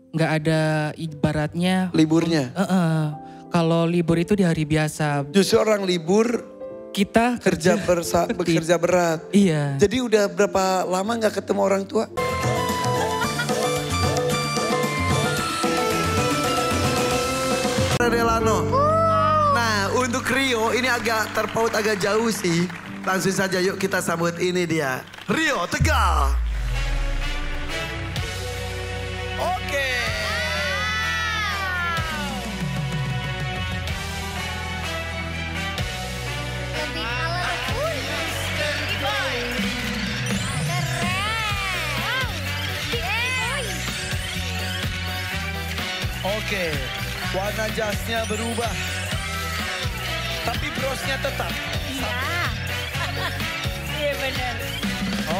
nggak ada ibaratnya. Liburnya? Kalau libur itu di hari biasa. Justru orang libur Kita bekerja berat. Iya. Jadi udah berapa lama nggak ketemu orang tua? Delano. Nah untuk Rio ini agak terpaut agak jauh sih. Langsung saja yuk kita sambut ini dia. Rio Tegal. Oke. Lebih color. Ganti boy. Keren. Oke. Warna jasnya berubah. Tapi brosnya tetap. Iya. Iya bener.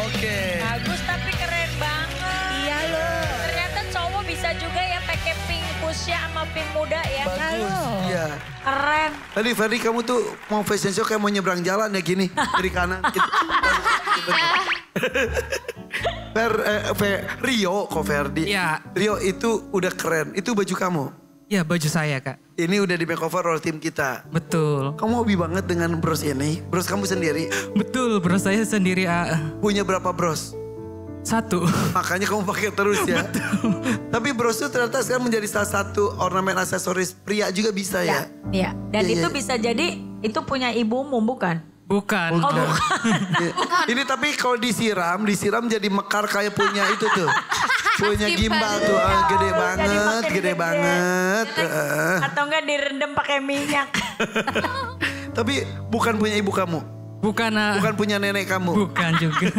Oke. Bagus tapi keren banget. Iya loh. Ternyata cowok bisa juga ya pakai pink fuchsia sama pink muda ya. Bagus. Iya. Keren. Tadi Ferdi kamu tuh mau fashion show kayak mau nyebrang jalan ya gini. Kiri kanan. Gitu. Rio kok Ferdi. Iya. Rio itu udah keren. Itu baju kamu. Ya baju saya Kak. Ini udah di makeover oleh tim kita. Betul. Kamu hobi banget dengan bros ini. Bros kamu sendiri. Betul bro saya sendiri. Punya berapa bros? 1. Makanya kamu pakai terus ya. Tapi bros itu ternyata sekarang menjadi salah satu ornamen aksesoris pria juga bisa ya. Iya. Dan Iya, itu iya. bisa jadi itu punya ibumu bukan? Bukan. Oh bukan. Ini tapi kalau disiram jadi mekar kayak punya itu tuh. Punya gimbal tuh, gede Jadi banget, makin gede banget. Atau enggak direndam pakai minyak. Tapi bukan punya ibu kamu, Bukan. bukan punya nenek kamu. Bukan juga.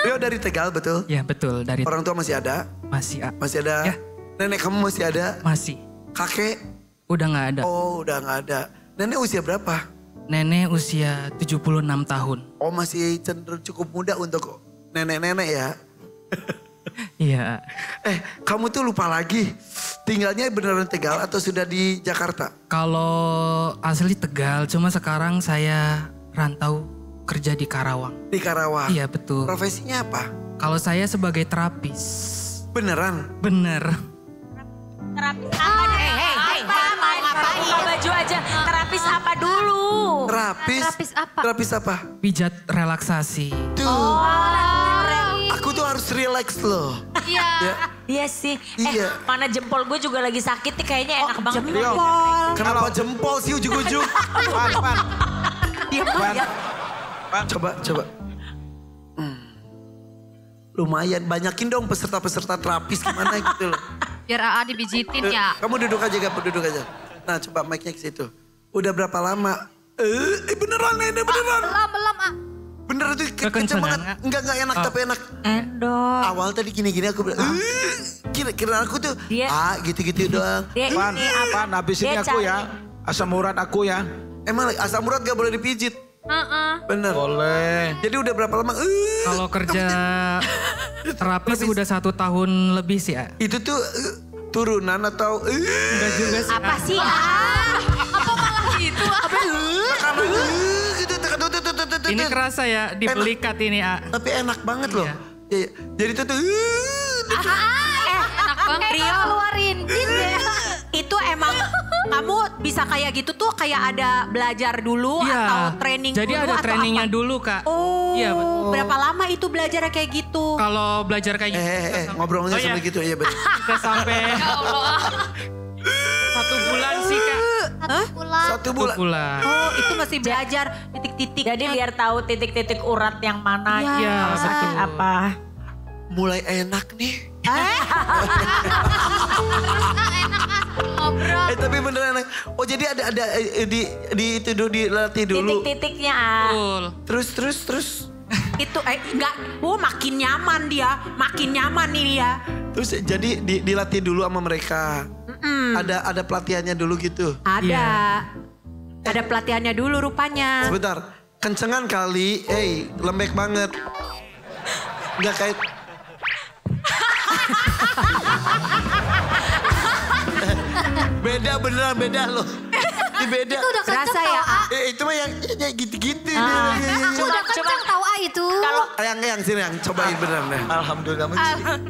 Rio dari Tegal betul? Ya betul dari Orang tua masih ada? masih Masih ada? Ya. Nenek kamu masih ada? masih. Kakek? Udah nggak ada. Oh udah gak ada. Nenek usia berapa? Nenek usia 76 tahun. Oh masih cenderung cukup muda untuk nenek-nenek ya. Iya. Kamu tuh lupa lagi. Tinggalnya beneran Tegal atau sudah di Jakarta? Kalau asli Tegal, cuma sekarang saya rantau kerja di Karawang. Di Karawang? Iya betul. Profesinya apa? Kalau saya sebagai terapis. Beneran? Bener. Terapis apa dulu? Buka baju aja. Terapis apa dulu? Terapis? Terapis apa? Terapis apa? Pijat relaksasi. Tuh. Aku tuh harus relax loh. Iya. Ya. Iya sih. Iya. Mana jempol gue juga lagi sakit nih kayaknya enak banget. Kenapa jempol sih ujung-ujung? Coba. Lumayan, banyakin dong peserta-peserta terapis gimana gitu loh. Biar AA dipijitin ya. Kamu duduk aja, duduk aja. Nah coba mic-nya ke situ. Udah berapa lama? Beneran ini beneran. Belum ah. Beneran tuh kenceng banget. Enggak enak tapi enak. Endor. Awal tadi gini-gini aku bilang, kira aku tuh, Dia- gitu-gitu doang. Dia Pan, ini apa? Pan, habis ini Dia aku cari- ya. Asam urat aku ya. Emang asam urat gak boleh dipijit? Bener. Boleh. Jadi udah berapa lama? Kalau kerja terapis udah 1 tahun lebih sih ya. Itu tuh turunan atau Enggak juga sih. Apa sih ah? Apa malah gitu? Apa? karena gitu tuh. Ini kerasa ya di pelikat ini A. Tapi enak banget loh. Iya. Iya. Jadi itu tuh Enak banget. Rio keluarin jin deh. Itu emang kamu bisa kayak gitu tuh kayak ada belajar dulu Iya. atau training Jadi dulu ada atau trainingnya apa? dulu Kak. Oh, Iya, betul. berapa lama itu belajar kayak gitu? Kalau belajar kayak gitu. ngobrolnya Oh, iya. sampai gitu ya bener. Kita sampai 1 bulan sih Kak. Pulang. 1 bulan. 1 bulan. Oh, itu masih belajar titik-titik. Jadi biar tahu titik-titik urat yang mana. Iya, Iya, Sakit betul. apa. Mulai enak nih. Ngobrol. Tapi beneran enak. Oh jadi ada di itu dulu dilatih dulu. Titik-titiknya. Ah. Betul. Terus. Itu enggak, makin nyaman dia, makin nyaman nih dia. Terus jadi dilatih dulu sama mereka. Ada pelatihannya dulu gitu. Ada. Iya. Ada pelatihannya dulu rupanya. Sebentar, kencengan kali. Lembek banget. Enggak kayak. Beda beneran beda loh. Ini beda. Itu udah kenceng Berasa tau ya, A. Itu mah yang gitu-gitu. Itu udah kenceng tau A itu. Kalau Yang sini yang cobain beneran deh. Alhamdulillah.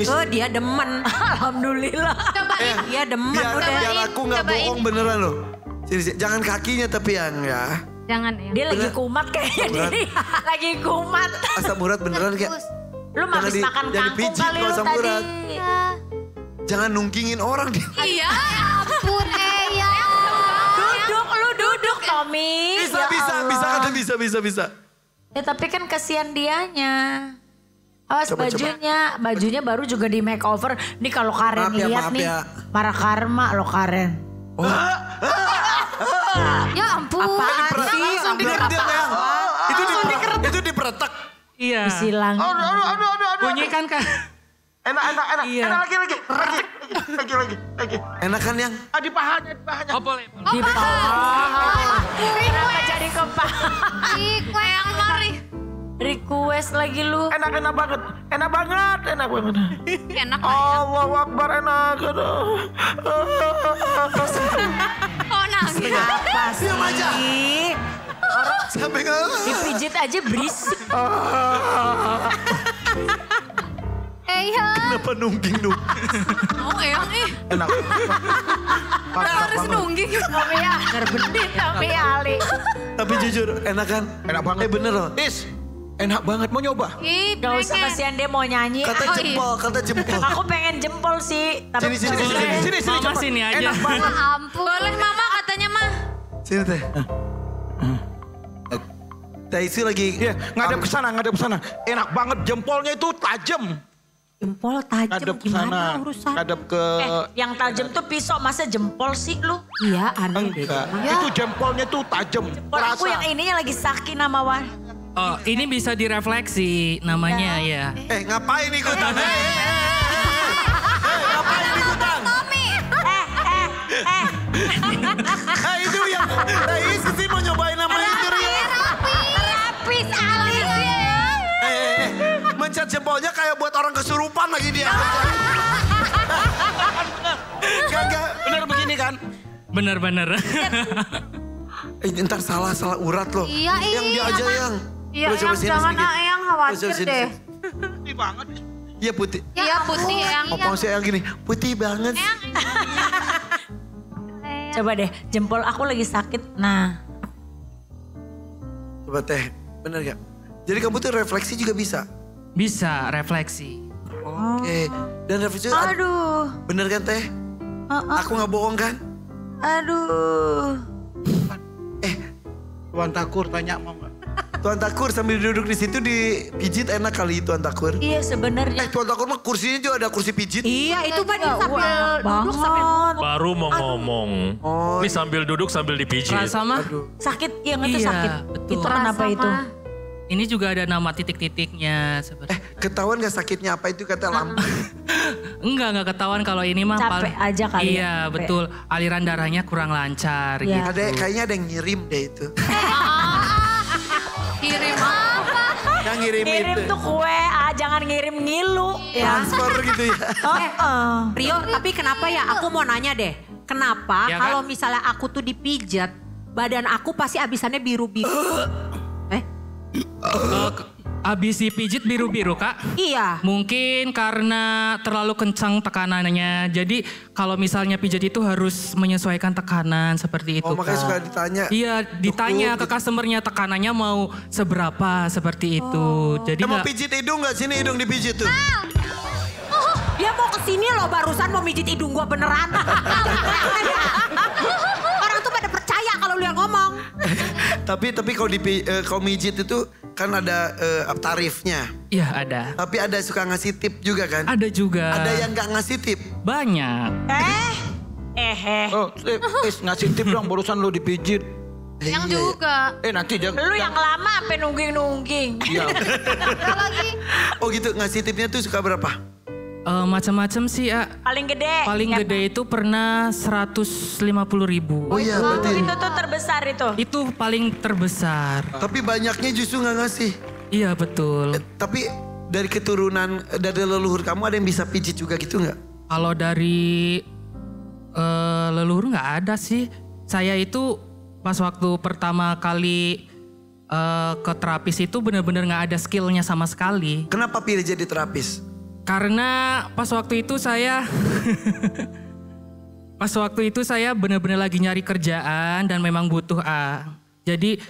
Oh dia demen. Alhamdulillah. Cobain. Dia demen Biar udah. aku nggak bohong beneran loh. Sini, jangan kakinya tapi yang ya. Jangan ya. dia lagi kumat kayaknya dia. Lagi kumat. Asam urat beneran kayak. Terus. Lu habis makan jangan kangkung dipijit kali kalau lu asam tadi. urat. Jangan nungkingin orang deh. Iya. Ampun ya. Lu duduk Tommy. Bisa, bisa. Ya tapi kan kasihan dianya. Awas Coba. bajunya baru juga di makeover. Nih kalau Karen Maaf ya, lihat maaf nih, ya. para karma lo Karen. Ya ampun. Apaan sih? Langsung Dia yang itu diperetak. Iya. Disilang. Bunyi kan Kak? Enak. Iya. Enak lagi. Enak kan yang? Di pahanya. Oh boleh. Di paha. Kenapa jadi ke paha? Ih, kue yang mari. Request lagi lu. Enak banget. Enak banget. Enak. Allahu Akbar, enak. Oh nangis. Apa sih? Sampai nggak? Dipijit aja berisik. Ya. Kenapa nungging? Oh Eyang ih. Enak. Harus nungging. Tapi ya, berbendit tapi Ali. Tapi jujur, enak kan? Enak banget. Bener loh. Is, enak banget. Mau nyoba? Ih, Gak usah pengen. kasihan dia mau nyanyi. Kata Oh, iya. jempol. Aku pengen jempol sih. Tapi Sini. Mama cepat. sini aja. Ampun. Boleh mama katanya mah. Sini teh. Teh Isu lagi. Iya, ngadep ke sana. Enak banget, jempolnya itu tajam. Jempol tajam Ngadep ke gimana sana. urusan? Ngadep ke... yang tajam tuh pisau, masa jempol sih lu? Iya aneh deh. Enggak, itu jempolnya tuh tajam. Jempol aku yang ininya lagi sakit nama Wan. Oh ini bisa direfleksi namanya ya. Ngapain ikutan? Ngapain ikutan? Itu yang Teh Isu sih mau nyobain nama itu Rio. Terapis alis ya. Mencet jempolnya kayak buat orang kesurupan lagi dia. Gak. Bener begini kan? Bener-bener. Ntar salah urat loh. Iya, Yang dia aja yang. Iya, Coba Eyang sini jangan sedikit. Eyang khawatir Coba sini, deh. sini. Putih banget. Iya putih. Iya putih Eyang. Opong saya yang gini, putih banget. Coba deh, jempol aku lagi sakit. Nah, Coba Teh, bener gak? Jadi kamu tuh refleksi juga bisa? Bisa refleksi. Oke. Dan refleksi aduh, bener kan Teh? Aku gak bohong kan? aduh. Tuan Takur tanya mau nggak? Tuan Takur sambil duduk di situ dipijit enak kali Tuan Takur. Iya sebenarnya. Tuan Takur mah kursinya juga ada kursi pijit. Iya itu kan dia sambil enak duduk sambil ngomong. Baru mau ngomong. Oh, Ini sambil duduk sambil dipijit. Rasa mah Sakit, yang itu Iya, sakit. betul. Itu kenapa Rasa itu? mah. ini juga ada nama titik-titiknya seperti. ketahuan gak sakitnya apa itu kata lambung. Enggak ketahuan kalau ini mah. Capek aja kali ya, Iya capek. betul. Aliran darahnya kurang lancar Iya. gitu. Kayaknya ada yang ngirim deh itu. Kirim apa? Yang ngirim Ngirim itu. tuh kue, jangan ngirim ngilu. Transfer gitu ya. Rio, tapi kenapa ya? Aku mau nanya deh. Kenapa Ya kan? kalau misalnya aku tuh dipijat, badan aku pasti abisannya biru-biru. Abis dipijit biru-biru Kak. Iya. Mungkin karena terlalu kencang tekanannya. Jadi kalau misalnya pijat itu harus menyesuaikan tekanan seperti itu. Oh makanya Kak. suka ditanya. Iya ditanya ke Dokter, customernya tekanannya mau seberapa seperti itu. Jadi mau nggak- pijit hidung gak? Sini hidung dipijit tuh. Dia mau kesini loh barusan mau mijit hidung gua beneran. Orang tuh pada percaya kalau lu yang ngomong. Tapi kalau mijit itu kan ada tarifnya. Iya ada. Tapi ada suka ngasih tip juga kan? Ada juga. Ada yang gak ngasih tip. Banyak. Oh, ngasih tip dong barusan lu dipijit. Yang Iya, juga. Nanti jangan. Lu yang lama sampai nungging-nungging. Iya. Ada lagi. Oh gitu ngasih tipnya tuh suka berapa? Macam-macam sih ya. Paling gede. Paling ya, gede itu pernah 150.000. Oh iya berarti. Itu tuh terbesar itu. Itu paling terbesar. Tapi banyaknya justru gak ngasih. Iya betul. Tapi dari keturunan, dari leluhur kamu ada yang bisa pijit juga gitu gak? Kalau dari leluhur nggak ada sih. Saya itu pas waktu pertama kali ke terapis itu benar-benar nggak ada skillnya sama sekali. Kenapa pilih jadi terapis? Karena pas waktu itu saya benar-benar lagi nyari kerjaan dan memang butuh Jadi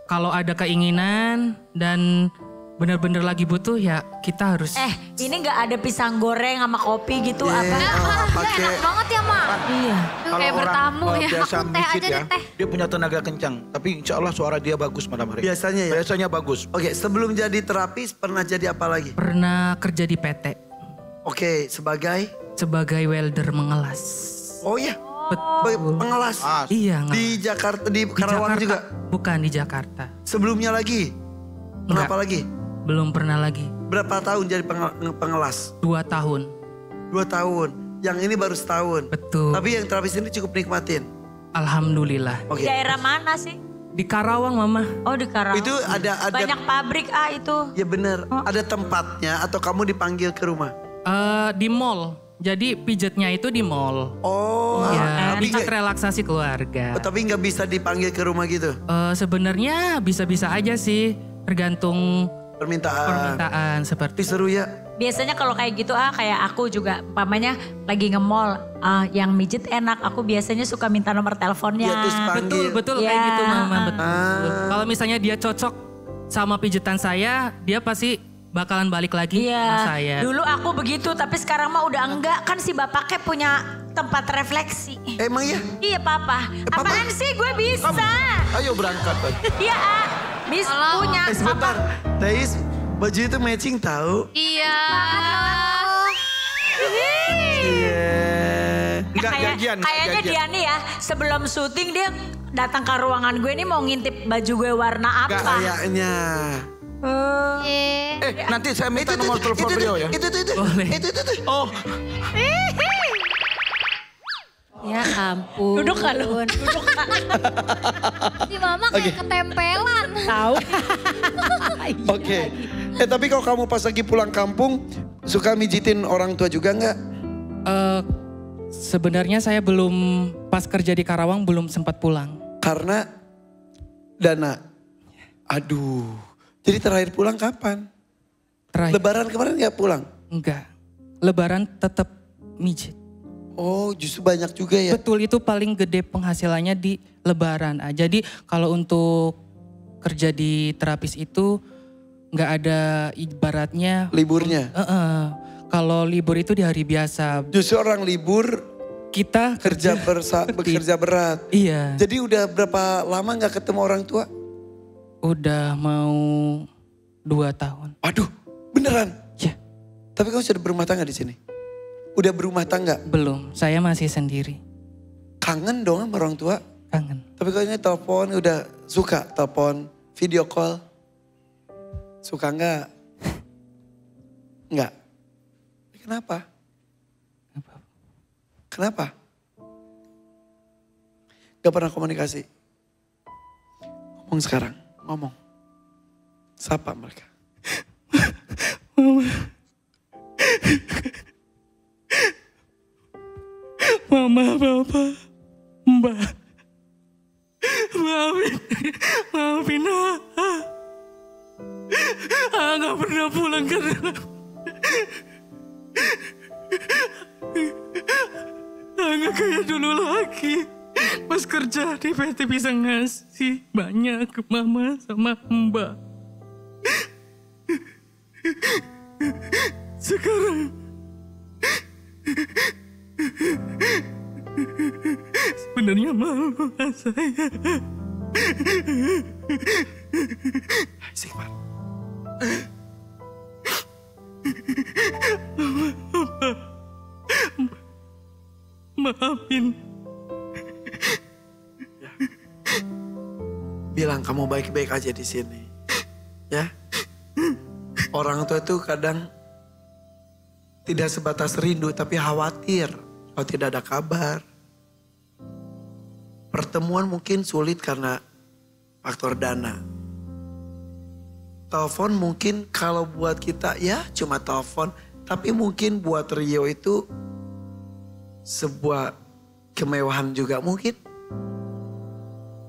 kalau ada keinginan dan benar-benar lagi butuh ya kita harus. Ini nggak ada pisang goreng sama kopi gitu apa? Pakai Enak banget ya, Mak. Iya. Itu kayak bertamu ya. biasa Aku teh mijit aja ya, deh teh. dia punya tenaga kencang. Tapi insya Allah suara dia bagus Madam Hari. biasanya ya. Biasanya bagus. Oke, sebelum jadi terapis pernah jadi apa lagi? Pernah kerja di PT Oke, sebagai? sebagai welder mengelas. Oh iya, Betul. pengelas. Iya, Di Jakarta, di di Karawang Jakarta. juga? Bukan di Jakarta. Sebelumnya lagi? Kenapa Enggak. lagi? Belum pernah lagi. Berapa tahun jadi pengelas? 2 tahun. 2 tahun. Yang ini baru setahun. Betul. Tapi yang terapis ini cukup nikmatin. Alhamdulillah. Oke. Di daerah mana sih? Di Karawang Mama. Oh di Karawang. Itu ada Banyak pabrik itu. ya bener. Ada tempatnya atau kamu dipanggil ke rumah? Di mall. Jadi pijetnya itu di mall. Oh, Ya, tapi pijat nggak- relaksasi keluarga. tapi nggak bisa dipanggil ke rumah gitu? Sebenarnya bisa-bisa aja sih. Tergantung Permintaan. permintaan Tapi seperti. seru ya. Biasanya kalau kayak gitu kayak aku juga umpamanya lagi nge-mall yang mijit enak. Aku biasanya suka minta nomor teleponnya. Ya, terus panggil. Betul Ya. kayak gitu Mama. Betul. Ah. Kalau misalnya dia cocok sama pijetan saya, dia pasti bakalan balik lagi Iya. sama saya. Dulu aku begitu tapi sekarang mah udah enggak. Kan si bapaknya punya tempat refleksi. Emang ya? Iya papa. Papa? Apaan sih gue bisa? Ayo berangkat. Iya punya Sebentar. Thais, baju itu matching tahu? Iya. Iya. Enggak janjian. Kayaknya dia nih ya sebelum syuting dia datang ke ruangan gue nih mau ngintip baju gue warna apa. Kayaknya. Nanti saya minta nomor telepon beliau ya. Itu. Boleh. Itu. Oh, Ya ampun. Duduk kan lu? Duduk kan? Si Mama kayak ketempelan. Tahu. Oke. Tapi kalau kamu pas lagi pulang kampung, suka mijitin orang tua juga nggak? Sebenarnya saya belum pas kerja di Karawang belum sempat pulang. Karena dana. Aduh. Jadi terakhir pulang kapan? Terakhir Lebaran kemarin nggak pulang? enggak. Lebaran tetap mijit. Oh, justru banyak juga ya. Betul, itu paling gede penghasilannya di Lebaran. Jadi kalau untuk kerja di terapis itu nggak ada ibaratnya. Liburnya. Kalau libur itu di hari biasa. Justru orang libur Kita bekerja berat. Iya. Jadi udah berapa lama nggak ketemu orang tua? Udah mau 2 tahun. Aduh, beneran? Ya, Tapi kamu sudah berumah tangga di sini? Udah berumah tangga? belum. Saya masih sendiri. Kangen dong sama orang tua? Kangen. Tapi kalau ini telepon udah suka telepon, video call. Suka nggak? Nggak. Kenapa? Kenapa? Gak pernah komunikasi. Ngomong sekarang, ngomong. Sapa mereka. Mama, Papa, Mbak. Maafin gak pernah pulang karena nggak kayak dulu lagi. Pas kerja di PT bisa ngasih banyak ke Mama sama Mbak. Sekarang sebenarnya malu saya. Istighfar. Maafin. Bilang kamu baik-baik aja di sini. Ya. Orang tua itu kadang tidak sebatas rindu tapi khawatir kalau tidak ada kabar. Pertemuan mungkin sulit karena faktor dana. Telepon mungkin kalau buat kita ya cuma telepon. Tapi mungkin buat Rio itu sebuah kemewahan juga mungkin.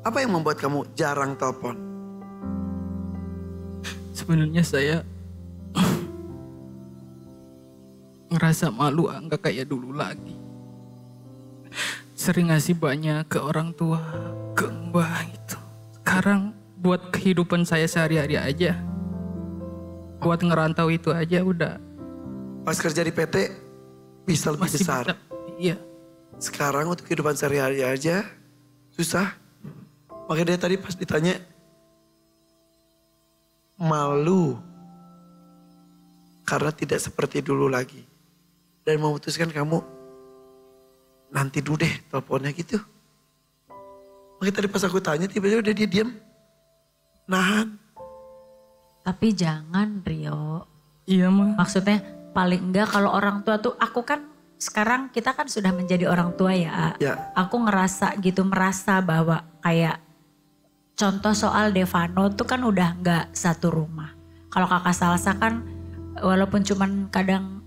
Apa yang membuat kamu jarang telepon? Sebenarnya saya ngerasa malu nggak kayak dulu lagi. Sering ngasih banyak ke orang tua, ke mbah gitu. Sekarang buat kehidupan saya sehari-hari aja. Buat ngerantau itu aja udah. Pas kerja di PT bisa lebih Masih besar. Iya. Sekarang untuk kehidupan sehari-hari aja susah. Makanya dia tadi pas ditanya malu karena tidak seperti dulu lagi. Dan memutuskan kamu nanti dulu deh teleponnya gitu. Makanya tadi pas aku tanya tiba-tiba dia diam. Nahan. Tapi jangan Rio. Iya mah. Maksudnya paling enggak kalau orang tua tuh aku kan sekarang kita kan sudah menjadi orang tua ya. Ya. Aku ngerasa gitu merasa bahwa kayak contoh soal Devano tuh kan udah nggak satu rumah. Kalau kakak Salsa kan walaupun cuman kadang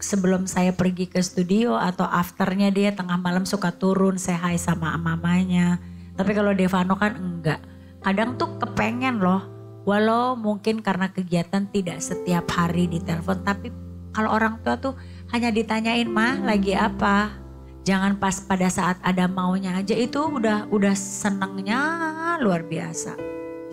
sebelum saya pergi ke studio atau afternya dia tengah malam suka turun say hi sama mamanya. Tapi kalau Devano kan enggak. Kadang tuh kepengen loh. Walau mungkin karena kegiatan tidak setiap hari ditelepon. Tapi kalau orang tua tuh hanya ditanyain mah lagi apa. Jangan pas pada saat ada maunya aja itu udah senengnya luar biasa.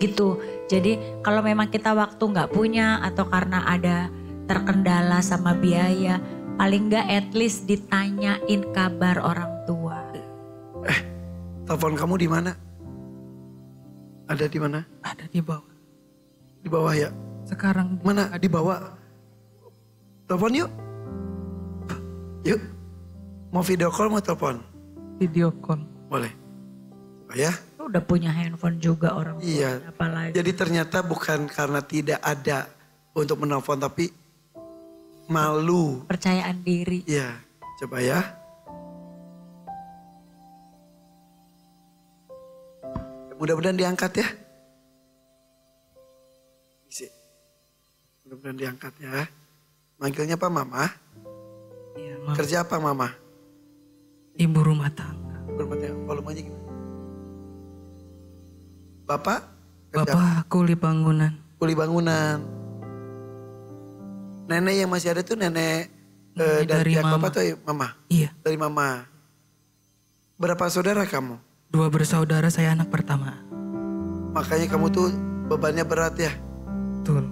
Gitu. Jadi kalau memang kita waktu nggak punya atau karena ada terkendala sama biaya, paling nggak at least ditanyain kabar orang tua. Telepon kamu di mana? Ada di mana? Ada di bawah. Di bawah ya? Sekarang Mana? Di bawah. Telepon yuk. Yuk. Mau video call mau telepon? video call. Boleh. Oh ya? Udah punya handphone juga orang tua. Iya. Apalagi. Jadi ternyata bukan karena tidak ada untuk menelpon tapi malu. Percayaan diri. Iya. Coba ya. Mudah-mudahan diangkat ya. Isi. Mudah-mudahan diangkat ya. Manggilnya apa mama? Iya, Mama. Kerja apa mama? Ibu rumah tangga. Bermatnya volumenya gimana? Bapak? Kerja apa? Bapak kuli bangunan. Kuli bangunan. Nenek yang masih ada tuh nenek dari Dari pihak mama. bapak atau mama? Iya, Dari mama. Berapa saudara kamu? 2 bersaudara, saya anak pertama. Makanya kamu tuh bebannya berat ya. Betul.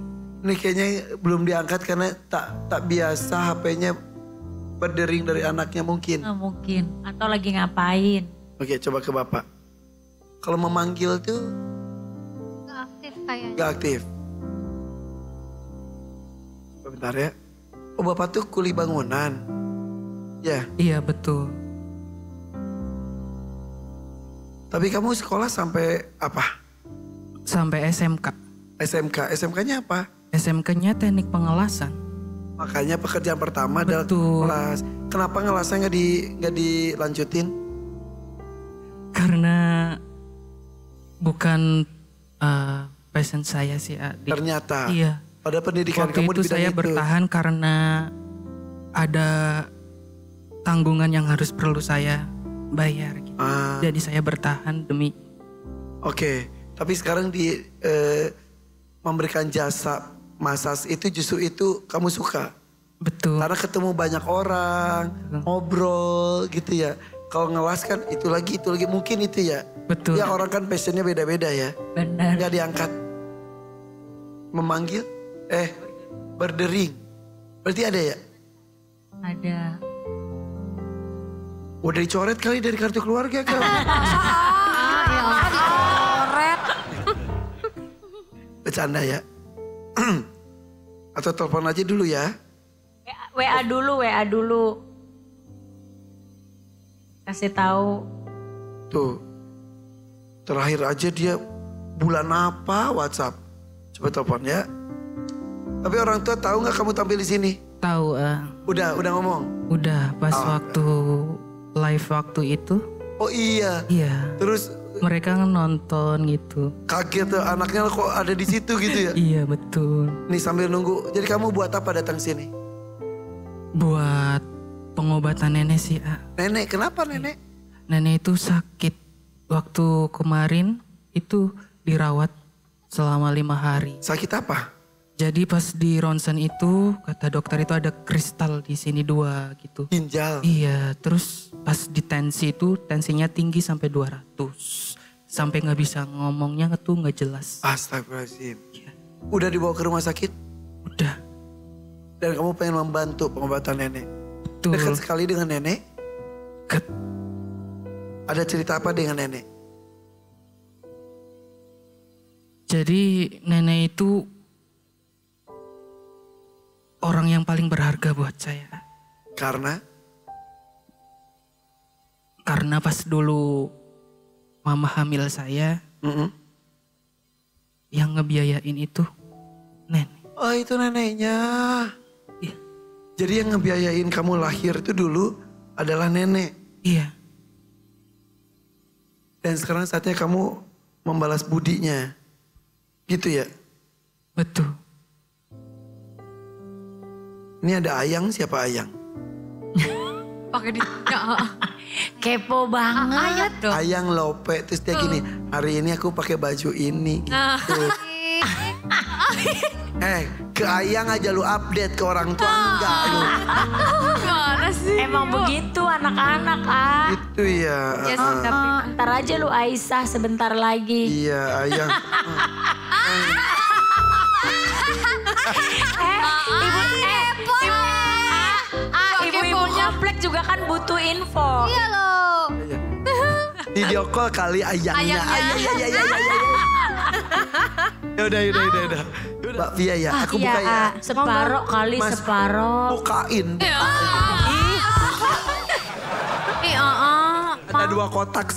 Ini kayaknya belum diangkat karena tak biasa HP-nya berdering dari anaknya mungkin. Nggak mungkin. Atau lagi ngapain. Oke, coba ke bapak. Kalau memanggil tuh Gak aktif kayaknya. gak aktif. Bentar ya. Oh bapak tuh kuli bangunan. Ya, Iya betul. tapi kamu sekolah sampai apa? Sampai SMK. SMK. SMK-nya apa? SMK-nya teknik pengelasan. Makanya pekerjaan pertama adalah Betul. ngelas. Kenapa ngelasnya nggak dilanjutin? Karena bukan passion saya sih, Adi. Ternyata. Iya. Pada pendidikan Waktu kamu itu di bidang saya itu. bertahan karena ada tanggungan yang harus perlu saya bayar. Gitu. Ah, Jadi saya bertahan demi Oke. Tapi sekarang memberikan jasa massage itu justru itu kamu suka. betul. Karena ketemu banyak orang, ngobrol gitu ya. Kalau ngelas kan itu lagi mungkin itu ya. Betul. Ya orang kan passionnya beda-beda ya. Benar. Nggak diangkat. Memanggil, berdering. Berarti ada ya? Ada. Udah dicoret kali dari kartu keluarga kan? Koret. Bercanda ya. Atau telepon aja dulu ya. WA dulu. Kasih tahu. Tuh. Terakhir aja dia bulan apa WhatsApp. Coba telepon ya. Tapi orang tua tahu nggak kamu tampil di sini? Tahu, Udah ngomong. udah pas Oh, waktu live waktu itu, Oh iya. iya. Terus Mereka nonton gitu. kaget tuh anaknya kok ada di situ gitu ya. Iya betul. Nih sambil nunggu. Jadi kamu buat apa datang sini? Buat pengobatan nenek sih, Nenek, kenapa nenek? Nenek itu sakit waktu kemarin itu dirawat selama 5 hari. Sakit apa? Jadi pas di ronsen itu kata dokter itu ada kristal di sini 2 gitu. Ginjal. Iya, terus pas di tensi itu tensinya tinggi sampai 200. Sampai nggak bisa ngomongnya tuh nggak jelas. Astagfirullahaladzim. Iya. Udah dibawa ke rumah sakit? Udah. Dan kamu pengen membantu pengobatan nenek? Betul. Dekat sekali dengan nenek? Deket. Ada cerita apa dengan nenek? Jadi nenek itu orang yang paling berharga buat saya. Karena? Karena pas dulu mama hamil saya, yang ngebiayain itu nenek. Oh itu neneknya. Iya. Jadi yang ngebiayain kamu lahir itu dulu adalah nenek. Iya, Dan sekarang saatnya kamu membalas budinya. Gitu ya? betul. Ini ada Ayang, siapa Ayang? Pakai di Kepo banget. Ayang Lope, terus dia gini, hari ini aku pakai baju ini. Gitu. Ke Ayang aja lu update, ke orang tua enggak lu. Gimana sih? Emang begitu anak-anak Itu ya. Yes, Ntar aja lu Aisyah sebentar lagi. Iya Ayang. Ibu-ibu komplek juga kan butuh info. Iya loh. Video call kali Ayangnya. Ayangnya. Yaudah. Mbak Via ya, aku buka ya. Separoh kali Mas, separoh. Bukain. Ih, Ada 2 kotak.